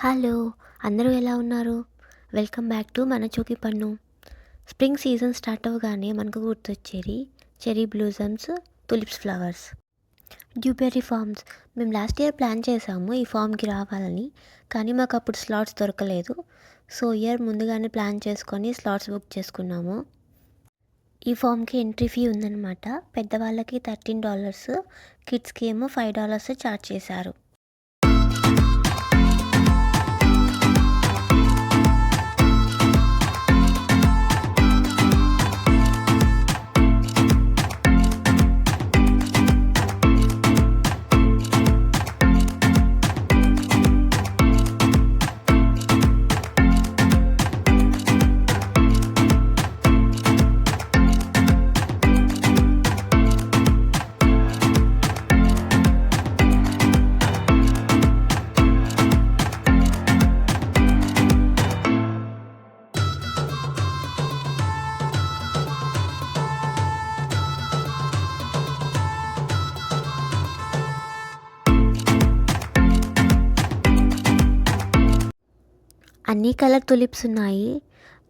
Hello! అందరూ ఎలా ఉన్నారు? వెల్కమ్ బ్యాక్ టు మన చోకి పన్ను. స్ప్రింగ్ సీజన్ స్టార్ట్ అవ్వగానే మనకు గుర్తొచ్చేది చెర్రీ బ్లూజమ్స్, తులిప్స్ ఫ్లవర్స్, డ్యూబెర్రీ ఫార్మ్స్. మేము లాస్ట్ ఇయర్ ప్లాన్ చేసాము ఈ ఫామ్‌కి రావాలని. కానీ మాకు అప్పుడు స్లాట్స్ దొరకలేదు. సో, ఇయర్ ముందుగానే ప్లాన్ చేసుకొని స్లాట్స్ బుక్ చేసుకున్నాము. ఈ ఫామ్‌కి ఎంట్రీ ఫీ ఉందన్నమాట. పెద్దవాళ్ళకి $13, కిడ్స్‌కి ఏమో $5 చార్జ్ చేశారు. అన్ని కలర్ తులిప్స్ ఉన్నాయి.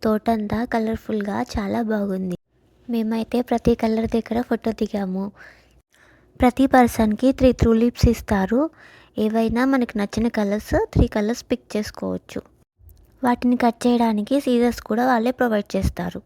తోటంతా కలర్ఫుల్గా చాలా బాగుంది. మేమైతే ప్రతి కలర్ దగ్గర ఫోటో దిగాము. ప్రతి పర్సన్కి 3 తులిప్స్ ఇస్తారు. ఏవైనా మనకి నచ్చిన కలర్స్ 3 కలర్స్ పిక్ చేసుకోవచ్చు. వాటిని కట్ చేయడానికి సీజర్స్ కూడా వాళ్ళే ప్రొవైడ్ చేస్తారు.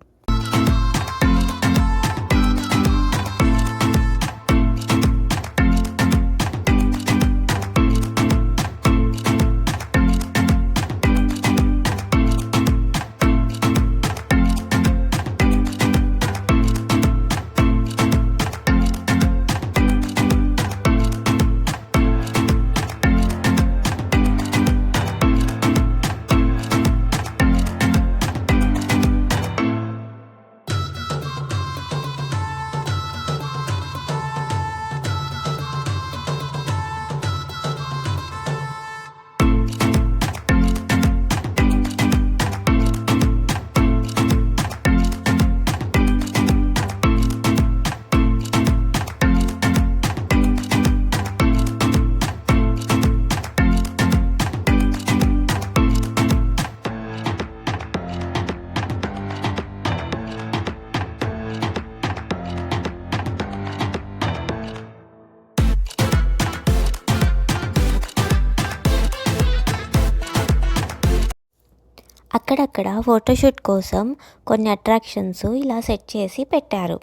అక్కడక్కడ ఫోటోషూట్ కోసం కొన్ని అట్రాక్షన్స్ ఇలా సెట్ చేసి పెట్టారు.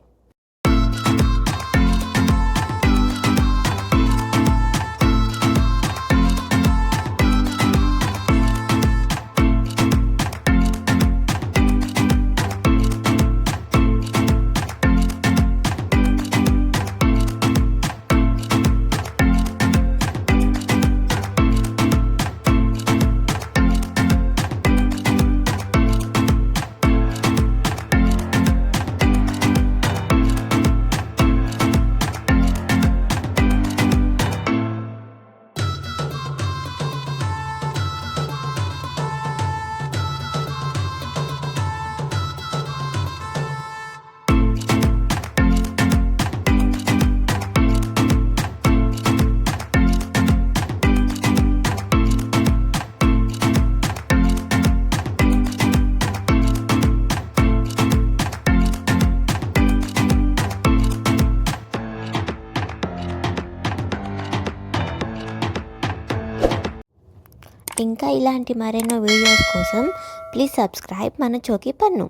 ఇంకా ఇలాంటి మరెన్నో వీడియోస్ కోసం ప్లీజ్ సబ్స్క్రైబ్ మన చోకి పన్ను.